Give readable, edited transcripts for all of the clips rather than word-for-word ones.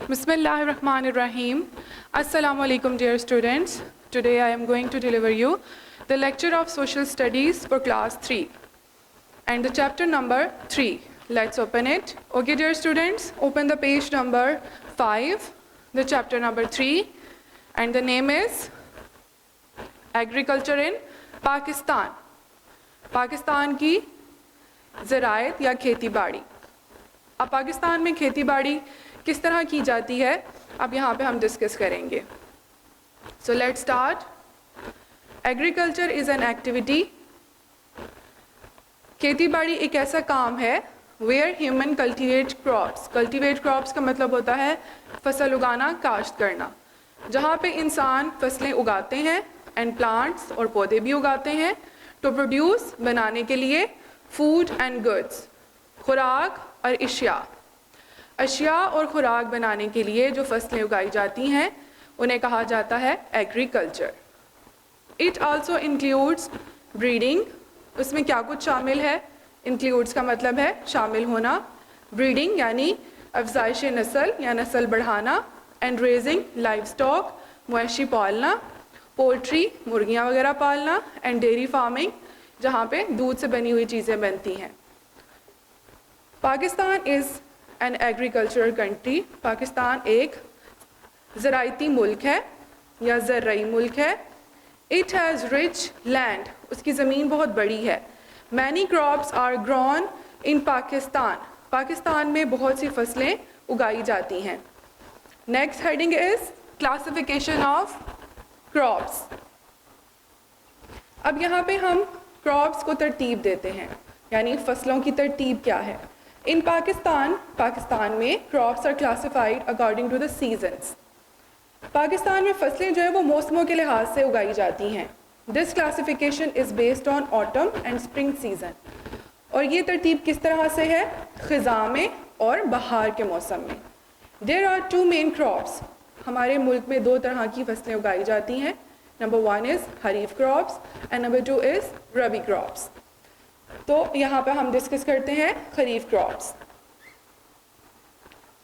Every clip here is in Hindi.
Bismillahirrahmanirrahim. Assalamu alaikum dear students. Today I am going to deliver you the lecture of social studies for class 3 and the chapter number 3. Let's open it. Okay dear students, open the page number 5, the chapter number 3, and the name is Agriculture in Pakistan. Pakistan की ज़राअत या खेती बाड़ी। अब पाकिस्तान में खेती बाड़ी किस तरह की जाती है, अब यहाँ पे हम डिस्कस करेंगे। So let's start. Agriculture is an activity. खेती बाड़ी एक ऐसा काम है where human cultivate crops. Cultivate crops का मतलब होता है फसल उगाना, काश्त करना, जहाँ पे इंसान फसलें उगाते हैं एंड प्लांट्स और पौधे भी उगाते हैं टू प्रोड्यूस, बनाने के लिए, फूड एंड गुड्स, खुराक और अशिया और खुराक बनाने के लिए जो फसलें उगाई जाती हैं उन्हें कहा जाता है agriculture. It also includes breeding. उसमें क्या कुछ शामिल है? इंक्लूड्स का मतलब है शामिल होना, ब्रीडिंग यानी अफजाइश नस्ल या नस्ल बढ़ाना, एंड रेजिंग लाइव स्टॉक, मवेशी पालना, पोल्ट्री मुर्गियाँ वगैरह पालना, एंड डेयरी फार्मिंग जहाँ पे दूध से बनी हुई चीज़ें बनती हैं। Pakistan is an agricultural country. Pakistan एक ज़राइती मुल्क है या ज़र्राई मुल्क है। It has rich land. उसकी ज़मीन बहुत बड़ी है। Many crops are grown in Pakistan. Pakistan में बहुत सी फसलें उगाई जाती हैं। Next heading is classification of crops. अब यहाँ पे हम क्रॉप्स को तरतीब देते हैं, यानी फसलों की तरतीब क्या है। इन पाकिस्तान में crops are classified according to the seasons. Pakistan में फसलें जो है वो मौसमों के लिहाज से उगाई जाती हैं। This classification is based on autumn and spring season. और ये तरतीब किस तरह से है? ख़िज़ा में और बहार के मौसम में। There are two main crops. हमारे मुल्क में दो तरह की फसलें उगाई जाती हैं। Number 1 is kharif crops and number 2 is rabi crops. तो यहाँ पे हम डिस्कस करते हैं खरीफ क्रॉप्स।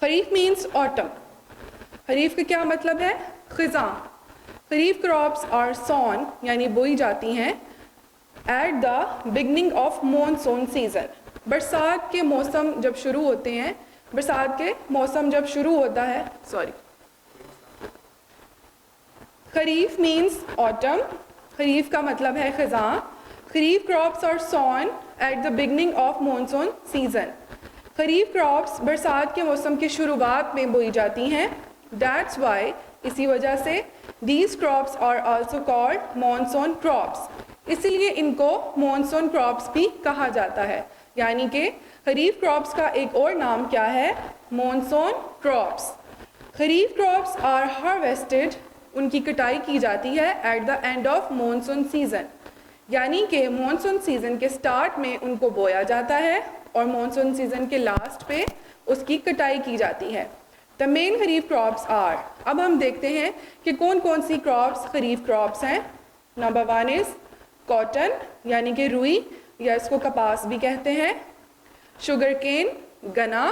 खरीफ मीन्स ऑटम। खरीफ का क्या मतलब है? ख़िज़ा। खरीफ क्रॉप्स आर सॉन यानी बोई जाती हैं eight the beginning of monsoon season. बरसात के मौसम जब शुरू होते हैं, खरीफ मीन्स ऑटम। खरीफ का मतलब है ख़िज़ा। Kharif crops are sown at the beginning of monsoon season. Kharif crops बरसात के मौसम की शुरुआत में बोई जाती हैं। दैट्स वाई, इसी वजह से, these crops are also called monsoon crops. इसलिए इनको मॉनसून क्रॉप्स भी कहा जाता है। यानी कि खरीफ क्रॉप्स का एक और नाम क्या है? Monsoon crops. Kharif crops are harvested, उनकी कटाई की जाती है at the end of monsoon season. यानी कि मॉनसून सीज़न के स्टार्ट में उनको बोया जाता है और मॉनसून सीज़न के लास्ट पे उसकी कटाई की जाती है। The main kharif crops are. अब हम देखते हैं कि कौन कौन सी क्रॉप्स खरीफ क्रॉप्स हैं। नंबर 1 इज़ कॉटन यानी कि रुई या इसको कपास भी कहते हैं। शुगर केन गन्ना,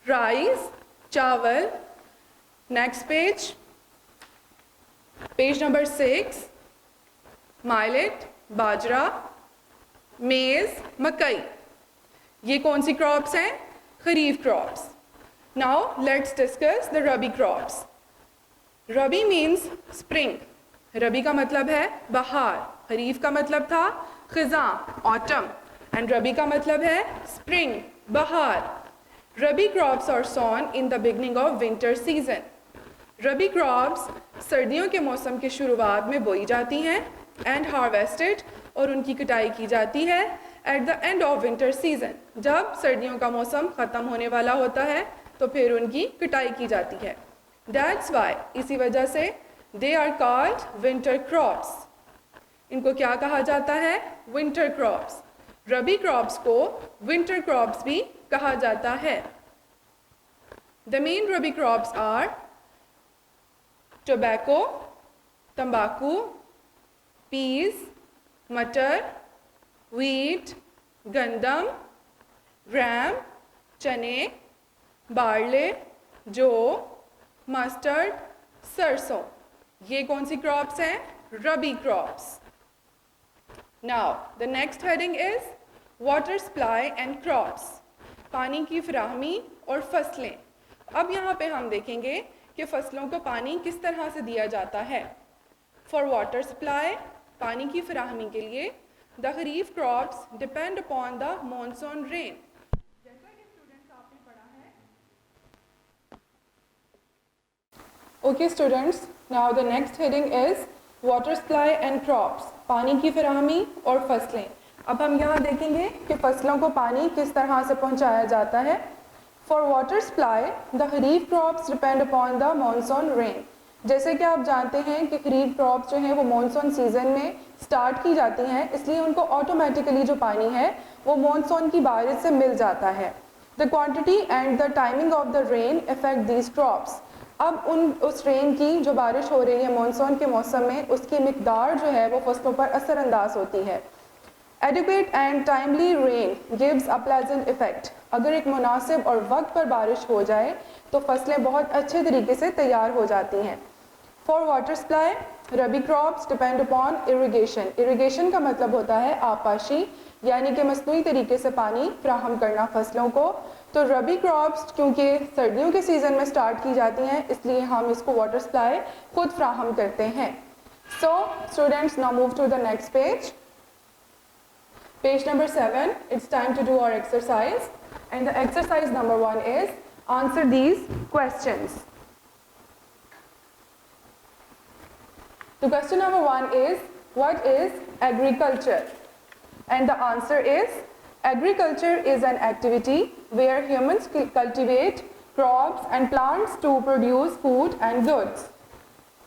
राइस चावल। नेक्स्ट पेज नंबर 6, माइलेट बाजरा, मेज़ मकई। ये कौन सी क्रॉप्स हैं? Kharif crops. Now let's discuss the rabi crops. Rabi means spring. Rabi का मतलब है बहार। खरीफ का मतलब था ख़िज़ा ऑटम एंड रबी का मतलब है स्प्रिंग बहार। Rabi crops are sown in the beginning of winter season. Rabi crops सर्दियों के मौसम की शुरुआत में बोई जाती हैं एंड हार्वेस्टेड, और उनकी कटाई की जाती है at the end of winter season. जब सर्दियों का मौसम ख़त्म होने वाला होता है तो फिर उनकी कटाई की जाती है। दैट्स वाई, इसी वजह से, they are called winter crops. इनको क्या कहा जाता है? Winter crops. रबी क्रॉप्स को विंटर क्रॉप्स भी कहा जाता है। The main rabi crops are tobacco तंबाकू, पीस मटर, वीट गंदम, ग्राम चने, बार्ले, जो, मस्टर्ड, सरसों, ये कौन सी क्रॉप्स हैं? Rabi crops. Now the next heading is water supply and crops, पानी की फराहमी और फसलें। अब यहाँ पे हम देखेंगे कि फसलों को पानी किस तरह से दिया जाता है। फॉर वाटर सप्लाई, पानी की फराहमी के लिए, the kharif crops depend upon the monsoon rain. जैसा कि स्टूडेंट्स आपने पढ़ा है। Okay students, now the next heading is water supply and crops, पानी की फराहमी और फसलें। अब हम यहाँ देखेंगे कि फसलों को पानी किस तरह से पहुँचाया जाता है। For water supply, the kharif crops depend upon the monsoon rain. जैसे कि आप जानते हैं कि खरीफ क्रॉप्स जो हैं वो मॉनसून सीजन में स्टार्ट की जाती हैं, इसलिए उनको ऑटोमेटिकली जो पानी है वो मॉनसून की बारिश से मिल जाता है। The quantity and the timing of the rain effect these crops. अब उस रेन की जो बारिश हो रही है मॉनसून के मौसम में, उसकी मिकदार जो है वो फसलों पर असरअंदाज होती है। Adequate and timely rain gives a pleasant effect. अगर एक मुनासिब और वक्त पर बारिश हो जाए तो फसलें बहुत अच्छे तरीके से तैयार हो जाती हैं। For water supply, rabi crops depend upon irrigation. Irrigation का मतलब होता है आबपाशी, यानी कि मसनूई तरीके से पानी फ्राहम करना फसलों को। तो रबी क्रॉप्स क्योंकि सर्दियों के सीज़न में स्टार्ट की जाती हैं, इसलिए हम इसको वाटर सप्लाई खुद फ्राहम करते हैं। So students, now move to the next page. Page number 7, it's time to do our exercise, and the exercise number 1 is answer these questions. The question number 1 is, what is agriculture? And the answer is, agriculture is an activity where humans cultivate crops and plants to produce food and goods.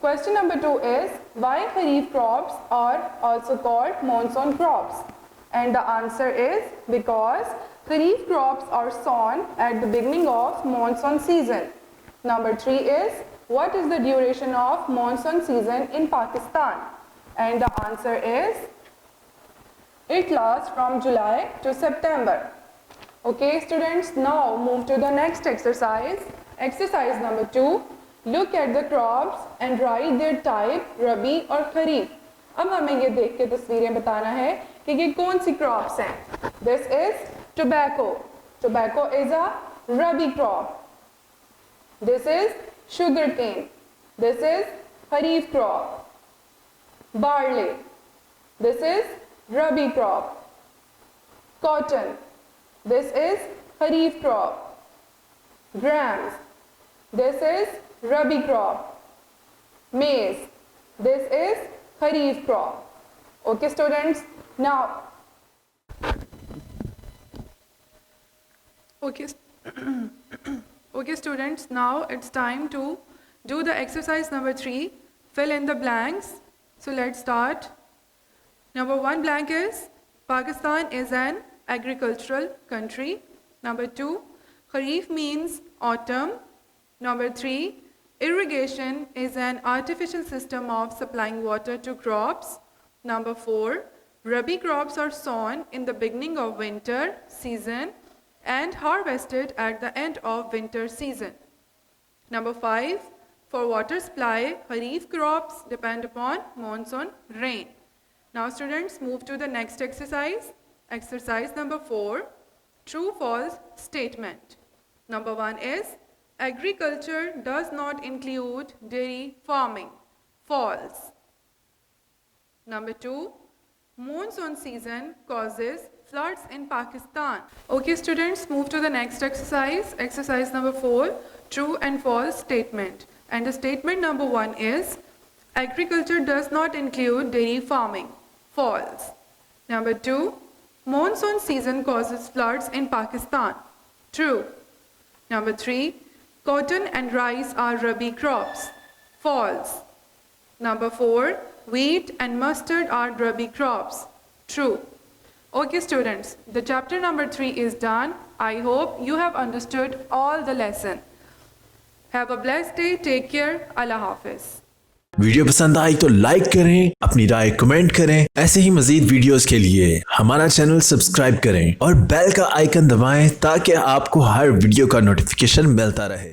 Question number 2 is, why kharif crops are also called monsoon crops? And the answer is because kharif crops are sown at the beginning of monsoon season. Number 3 is, what is the duration of monsoon season in Pakistan? And the answer is, it lasts from July to September. Okay students, now move to the next exercise. Exercise number 2. Look at the crops and write their type, Rabi or Kharif. अब हमें ये देख के तस्वीरें बताना है कि ये कौन सी क्रॉप्स हैं। This is tobacco. Tobacco is a rabi crop. This is sugar cane. This is kharif crop. Barley, this is rabi crop. Cotton, this is kharif crop. Grams, this is rabi crop. Maize, this is Kharif crop. Okay students, now okay students, now it's time to do the exercise number 3, fill in the blanks. So let's start. Number 1 blank is, Pakistan is an agricultural country. Number 2, Kharif means autumn. Number 3, irrigation is an artificial system of supplying water to crops. Number 4, Rabi crops are sown in the beginning of winter season and harvested at the end of winter season. Number 5, for water supply, Kharif crops depend upon monsoon rain. Now students, move to the next exercise. Exercise number 4, true-false statement. Number 1 is, agriculture does not include dairy farming. False. Number 2, monsoon season causes floods in Pakistan. Okay students, move to the next exercise. Exercise number 4, true and false statement. And the statement number 1 is, agriculture does not include dairy farming. False. Number 2, monsoon season causes floods in Pakistan. True. Number 3, cotton and rice are Rabi crops. False. Number 4, wheat and mustard are Rabi crops. True. Okay students, the chapter number 3 is done. I hope you have understood all the lesson. Have a blessed day. Take care. Allah Hafiz. Video पसंद आई तो लाइक करें, अपनी राय कमेंट करें। ऐसे ही मजीद वीडियोस के लिए हमारा चैनल सब्सक्राइब करें और बेल का आइकन दबाएं ताकि आपको हर वीडियो का नोटिफिकेशन मिलता रहे।